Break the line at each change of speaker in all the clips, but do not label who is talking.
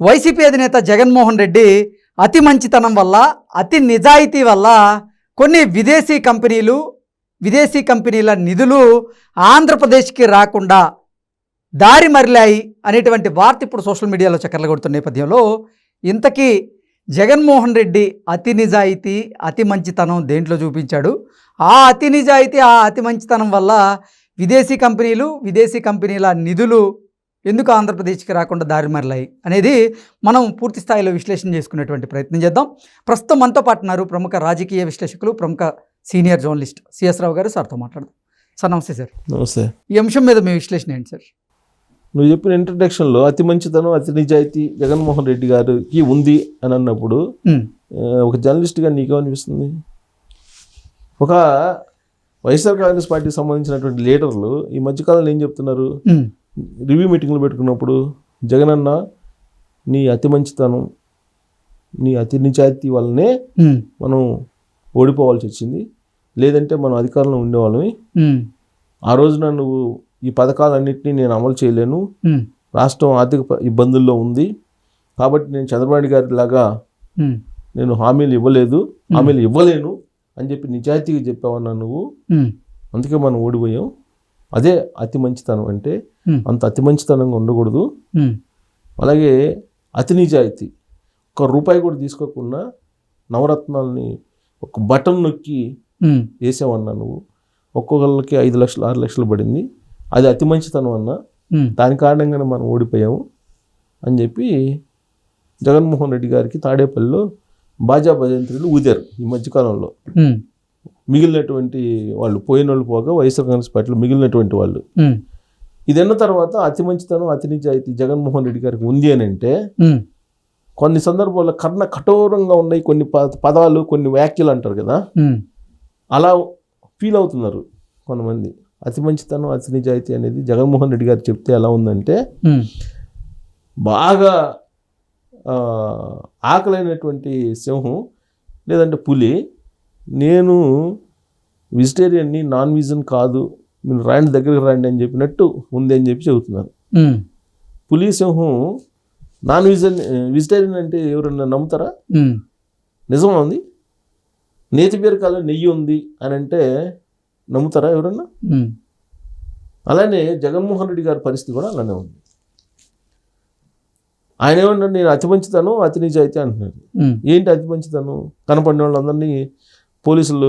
YCP అధినేత జగన్మోహన్ రెడ్డి అతి మంచితనం వల్ల, అతి నిజాయితీ వల్ల కొన్ని విదేశీ కంపెనీల నిధులు ఆంధ్రప్రదేశ్కి రాకుండా దారి మరలాయి అనేటువంటి వార్త ఇప్పుడు సోషల్ మీడియాలో చక్కర్లు కొడుతున్న నేపథ్యంలో ఇంతకీ జగన్మోహన్ రెడ్డి అతి నిజాయితీ, అతి మంచితనం దేంట్లో చూపించాడు? ఆ అతి నిజాయితీ, ఆ అతి మంచితనం వల్ల విదేశీ కంపెనీల నిధులు ఎందుకు ఆంధ్రప్రదేశ్కి రాకుండా దారి మరలాయి అనేది మనం పూర్తి స్థాయిలో విశ్లేషణ చేసుకునేటువంటి ప్రయత్నం చేద్దాం. ప్రస్తుతం మనతో పాటు ఉన్నారు ప్రముఖ రాజకీయ విశ్లేషకులు, ప్రముఖ సీనియర్ జర్నలిస్ట్ సిఎస్ రావు గారు. సార్తో మాట్లాడదాం. సార్ నమస్తే. సార్
నమస్తే.
ఈ అంశం మీద మీ విశ్లేషణ ఏంటి సార్?
నువ్వు చెప్పిన ఇంట్రడక్షన్లో అతి మంచితనం, అతి నిజాయితీ జగన్మోహన్ రెడ్డి గారికి ఉంది అని అన్నప్పుడు ఒక జర్నలిస్ట్గా నీకేమనిపిస్తుంది? ఒక వైఎస్ఆర్ కాంగ్రెస్ పార్టీకి సంబంధించినటువంటి లీడర్లు ఈ మధ్యకాలంలో ఏం చెప్తున్నారు? రివ్యూ మీటింగ్లు పెట్టుకున్నప్పుడు జగనన్న నీ అతి మంచితనం, నీ అతి నిజాయితీ వల్లనే మనం ఓడిపోవాల్సి వచ్చింది, లేదంటే మనం అధికారంలో ఉండేవాళ్ళమి. ఆ రోజున నువ్వు ఈ పథకాలన్నింటినీ నేను అమలు చేయలేను, రాష్ట్రం ఆర్థిక ఇబ్బందుల్లో ఉంది కాబట్టి నేను చంద్రబాబు గారి లాగా నేను హామీలు ఇవ్వలేను అని చెప్పి నిజాయితీగా చెప్పావన్నా నువ్వు, అందుకే మనం ఓడిపోయాం. అదే అతి మంచితనం అంటే. అంత అతి మంచితనంగా ఉండకూడదు. అలాగే అతి నిజాయితీ, ₹1 కూడా తీసుకోకుండా నవరత్నాలని ఒక బటన్ నొక్కి వేసావన్నా నువ్వు. ఒక్కొక్కరికి 5 లక్షలు 6 లక్షలు పడింది, అది అతి మంచితనం అన్నా. దాని కారణంగానే మనం ఓడిపోయాము అని చెప్పి జగన్మోహన్ రెడ్డి గారికి తాడేపల్లిలో బాజా భజంత్రులు ఊదారు ఈ మధ్యకాలంలో. మిగిలినటువంటి వాళ్ళు, పోయిన వాళ్ళు పోగా వైఎస్ఆర్ కాంగ్రెస్ పార్టీలో మిగిలినటువంటి వాళ్ళు. ఇది అన్న తర్వాత అతి మంచితనం, అతి నిజాయితీ జగన్మోహన్ రెడ్డి గారికి ఉంది అని అంటే కొన్ని సందర్భాల్లో కర్ణ కఠోరంగా ఉన్నాయి కొన్ని పదాలు, కొన్ని వ్యాఖ్యలు అంటారు కదా, అలా ఫీల్ అవుతున్నారు కొంతమంది. అతి మంచితనం, అతి నిజాయితీ అనేది జగన్మోహన్ రెడ్డి గారు చెప్తే ఎలా ఉందంటే, బాగా ఆకలైనటువంటి సింహం లేదంటే పులి, నేను వెజిటేరియన్ని, నాన్ వెజిన్ కాదు, మీరు రాండి దగ్గరికి రండి అని చెప్పినట్టు ఉంది అని చెప్పి చెబుతున్నారు. పులి సింహం వెజిటేరియన్ అంటే ఎవరన్నా నమ్ముతారా? నిజమా ఉంది? నేతి బీరకాయలో నెయ్యి ఉంది అని అంటే నమ్ముతారా ఎవరన్నా? అలానే జగన్మోహన్ రెడ్డి గారి పరిస్థితి కూడా అలానే ఉంది. ఆయన ఏమన్నా నేను అతి మంచితనం, అతి నిజాయితీ అంటున్నారు. ఏంటి అతి మంచితనం? కనపడిన వాళ్ళందరినీ పోలీసులు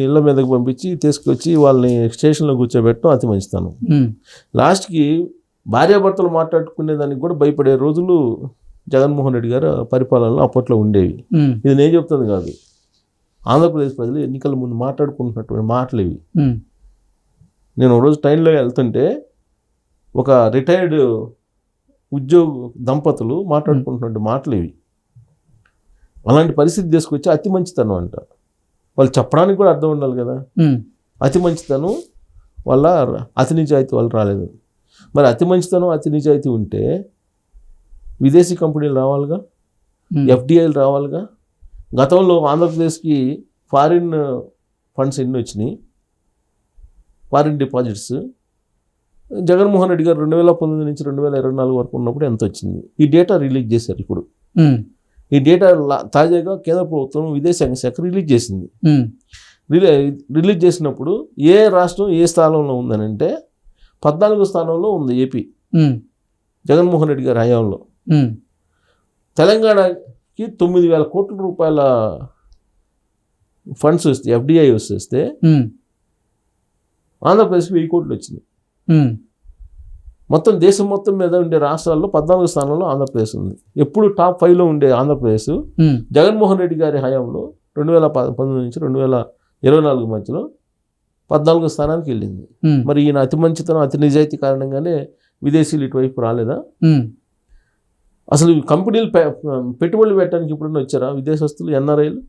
ఇళ్ళ మీదకి పంపించి తీసుకొచ్చి వాళ్ళని స్టేషన్లో కూర్చోబెట్టడం అతి మంచితనం. లాస్ట్కి భార్యాభర్తలు మాట్లాడుకునేదానికి కూడా భయపడే రోజులు జగన్మోహన్ రెడ్డి గారు పరిపాలనలో అప్పట్లో ఉండేవి. ఇది నేను చెప్తుంది కాదు, ఆంధ్రప్రదేశ్ ప్రజలు ఎన్నికల ముందు మాట్లాడుకుంటున్నటువంటి మాటలు ఇవి. నేను ఒకరోజు ట్రైన్లో వెళ్తుంటే ఒక రిటైర్డ్ ఉద్యోగ దంపతులు మాట్లాడుకుంటున్న మాటలు ఇవి. అలాంటి పరిస్థితి తీసుకొచ్చి అతి మంచితనం అంట. వాళ్ళు చెప్పడానికి కూడా అర్థం ఉండాలి కదా. అతి మంచితనం వల్ల అతి నిజాయితీ వాళ్ళు రాలేదు. మరి అతి మంచితనం, అతి నిజాయితీ ఉంటే విదేశీ కంపెనీలు రావాలిగా, FDIలు రావాలిగా. గతంలో ఆంధ్రప్రదేశ్కి ఫారిన్ ఫండ్స్ ఎన్ని వచ్చినాయి, ఫారిన్ డిపాజిట్స్? జగన్మోహన్ రెడ్డి గారు 2019 నుంచి 2024 వరకు ఉన్నప్పుడు ఎంత వచ్చింది? ఈ డేటా రిలీజ్ చేశారు ఇప్పుడు. ఈ డేటా తాజాగా కేంద్ర ప్రభుత్వం విదేశాంగ శాఖ రిలీజ్ చేసింది. రిలీజ్ చేసినప్పుడు ఏ రాష్ట్రం ఏ స్థానంలో ఉందని అంటే 14వ స్థానంలో ఉంది ఏపీ జగన్మోహన్ రెడ్డి గారి హయాంలో. తెలంగాణకి 9,000 కోట్ల రూపాయల ఫండ్స్ వస్తే, FDI వస్తే ఆంధ్రప్రదేశ్కి 1000 కోట్లు వచ్చింది. మొత్తం దేశం మొత్తం మీద ఉండే రాష్ట్రాల్లో 14వ స్థానంలో ఆంధ్రప్రదేశ్ ఉంది. ఎప్పుడు టాప్ 5లో ఉండే ఆంధ్రప్రదేశ్ జగన్మోహన్ రెడ్డి గారి హయాంలో 2019 నుంచి 2024 మధ్యలో 14వ స్థానానికి వెళ్ళింది. మరి ఈయన అతి మంచితనం, అతి నిజాయితీ కారణంగానే విదేశీయులు ఇటువైపు రాలేదా? అసలు కంపెనీలు పెట్టుబడులు పెట్టడానికి ఇప్పుడున్న వచ్చారా విదేశస్తులు, NRIలు?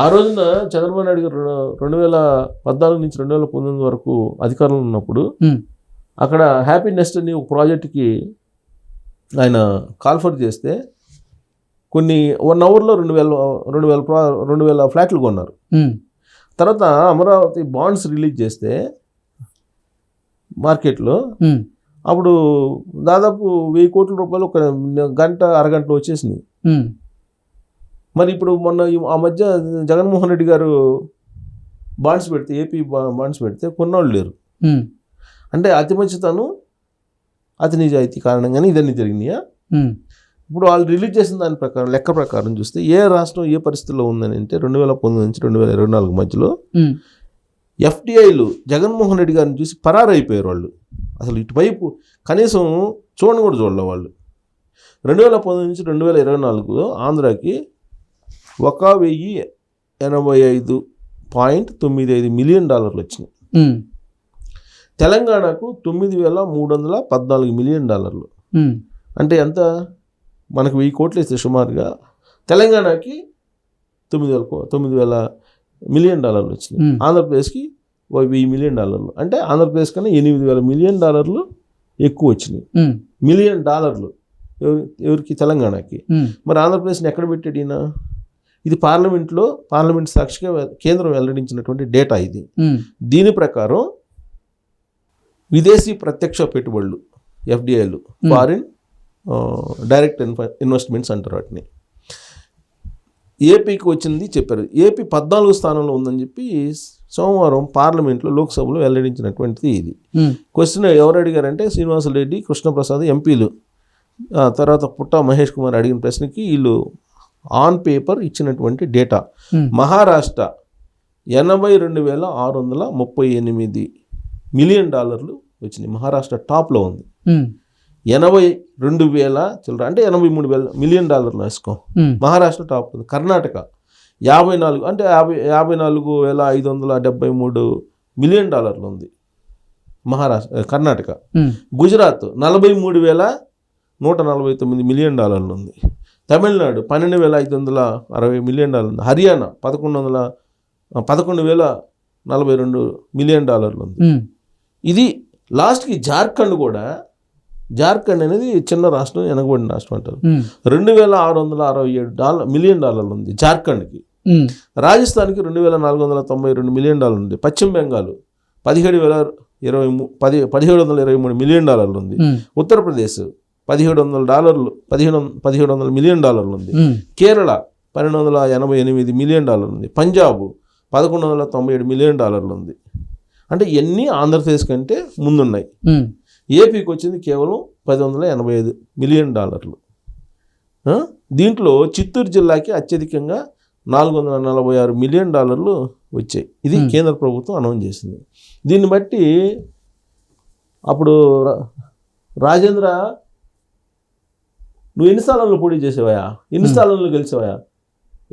ఆ రోజున చంద్రబాబు నాయుడు గారు 2014 నుంచి 2019 వరకు అధికారంలో ఉన్నప్పుడు అక్కడ హ్యాపీ నెస్ట్ అని ఒక ప్రాజెక్టుకి ఆయన కాల్ఫర్ చేస్తే కొన్ని 1 అవర్లో 2,000 ఫ్లాట్లు కొన్నారు. తర్వాత అమరావతి బాండ్స్ రిలీజ్ చేస్తే మార్కెట్లో అప్పుడు దాదాపు 1000 కోట్ల రూపాయలు ఒక గంట అరగంటలో వచ్చేసినాయి. మరి ఇప్పుడు మొన్న ఆ మధ్య జగన్మోహన్ రెడ్డి గారు బాండ్స్ పెడితే, ఏపీ బాండ్స్ పెడితే కొన్నోళ్ళు లేరు. అంటే అతి మంచితనం, అతి నిజాయితీ కారణంగానే ఇదన్నీ జరిగినాయా? ఇప్పుడు వాళ్ళు రిలీజ్ చేసిన దాని ప్రకారం, లెక్క ప్రకారం చూస్తే ఏ రాష్ట్రం ఏ పరిస్థితిలో ఉందని అంటే 2019 నుంచి 2024 మధ్యలో ఎఫ్డిఐలు జగన్మోహన్ రెడ్డి గారిని చూసి పరారైపోయారు వాళ్ళు. అసలు ఇటువైపు కనీసం చూడని కూడా చూడలే వాళ్ళు. 2019 నుంచి 2024లో ఆంధ్రాకి $1,085.95 మిలియన్ వచ్చినాయి. తెలంగాణకు $9,314 మిలియన్. అంటే ఎంత? మనకు 1000 కోట్లు ఇస్తే సుమారుగా తెలంగాణకి 9,000 మిలియన్ వచ్చినాయి. ఆంధ్రప్రదేశ్కి $1,000 మిలియన్. అంటే ఆంధ్రప్రదేశ్ కన్నా $8,000 మిలియన్ ఎక్కువ వచ్చినాయి. మిలియన్ డాలర్లు ఎవరికి? తెలంగాణకి. మరి ఆంధ్రప్రదేశ్ని ఎక్కడ పెట్టాడు ఈయన? ఇది పార్లమెంట్ సాక్షిగా కేంద్రం వెల్లడించినటువంటి డేటా ఇది. దీని ప్రకారం విదేశీ ప్రత్యక్ష పెట్టుబడులు, ఎఫ్డిఐలు, ఫారిన్ డైరెక్ట్ ఇన్వెస్ట్మెంట్స్ అంటారు వాటిని, ఏపీకి వచ్చింది చెప్పారు. ఏపీ 14వ స్థానంలో ఉందని చెప్పి సోమవారం పార్లమెంట్లో, లోక్సభలో వెల్లడించినటువంటిది ఇది. క్వశ్చన్ ఎవరు అడిగారంటే శ్రీనివాసరెడ్డి, కృష్ణప్రసాద్ ఎంపీలు, తర్వాత పుట్ట మహేష్ కుమార్ అడిగిన ప్రశ్నకి వీళ్ళు ఆన్ పేపర్ ఇచ్చినటువంటి డేటా. మహారాష్ట్ర $82,638 మిలియన్ వచ్చినాయి. మహారాష్ట్ర టాప్లో ఉంది. 82,000 చిల్లర, అంటే $83,000 మిలియన్ వేసుకో. మహారాష్ట్ర టాప్ ఉంది. కర్ణాటక 54, అంటే 54,573 మిలియన్ ఉంది కర్ణాటక. గుజరాత్ 43,149 మిలియన్ ఉంది. తమిళనాడు 12,560 మిలియన్ ఉంది. హర్యానా 11,042 మిలియన్ ఉంది. ఇది లాస్ట్కి జార్ఖండ్ కూడా, జార్ఖండ్ అనేది చిన్న రాష్ట్రం, వెనకబడిన రాష్ట్రం అంటారు, $2,667 మిలియన్ ఉంది జార్ఖండ్కి. రాజస్థాన్కి $2,492 మిలియన్ ఉంది. పశ్చిమ బెంగాల్ 17,20 మిలియన్ ఉంది. ఉత్తరప్రదేశ్ $1,700 మిలియన్ ఉంది. కేరళ $1,288 మిలియన్ ఉంది. పంజాబ్ $1,197 మిలియన్ ఉంది. అంటే ఎన్ని ఆంధ్రప్రదేశ్ కంటే ముందున్నాయి. ఏపీకి వచ్చింది కేవలం $1,085 మిలియన్. దీంట్లో చిత్తూరు జిల్లాకి అత్యధికంగా $446 మిలియన్ వచ్చాయి. ఇది కేంద్ర ప్రభుత్వం అనౌన్స్ చేసింది. దీన్ని బట్టి అప్పుడు రాజేంద్ర, నువ్వు ఎన్ని స్థానాల్లో పోటీ చేసేవాయా, ఎన్ని స్థానాల్లో గెలిచేవాయా,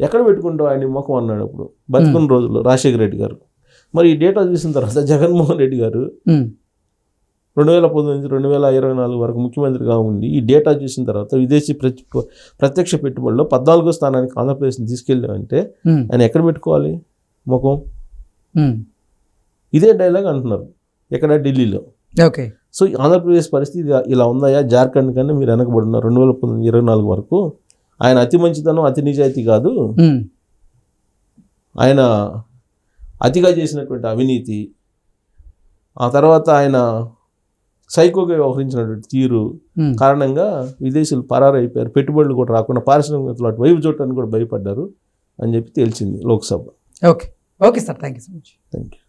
ఎక్కడ పెట్టుకుంటావు ఆయన ముఖం అన్నాడు అప్పుడు బతుకున్న రోజుల్లో రాజశేఖర రెడ్డి గారు. మరి ఈ డేటా చూసిన తర్వాత జగన్మోహన్ రెడ్డి గారు 2019 నుంచి 2024 వరకు ముఖ్యమంత్రిగా ఉండి ఈ డేటా చూసిన తర్వాత విదేశీ ప్రత్యక్ష పెట్టుబడుల్లో 14వ స్థానానికి ఆంధ్రప్రదేశ్ని తీసుకెళ్ళామంటే ఆయన ఎక్కడ పెట్టుకోవాలి ముఖం? ఇదే డైలాగ్ అంటున్నారు ఎక్కడ? ఢిల్లీలో.
ఓకే.
సో ఆంధ్రప్రదేశ్ పరిస్థితి ఇలా ఉందాయా? జార్ఖండ్ కన్నా మీరు వెనకబడున్నారు 2024 వరకు. ఆయన అతి మంచితనం, అతి నిజాయితీ కాదు, ఆయన అతిగా చేసినటువంటి అవినీతి, ఆ తర్వాత ఆయన సైకోగా వ్యవహరించినటువంటి తీరు కారణంగా విదేశీయులు పరారైపోయారు. పెట్టుబడులు కూడా రాకుండా పారిశ్రామికవేత్తలు అటు వైపు చూడటానికి కూడా భయపడ్డారు అని చెప్పి తేల్చింది Lok Sabha.
Okay. Okay sir, thank you so much.
Thank you.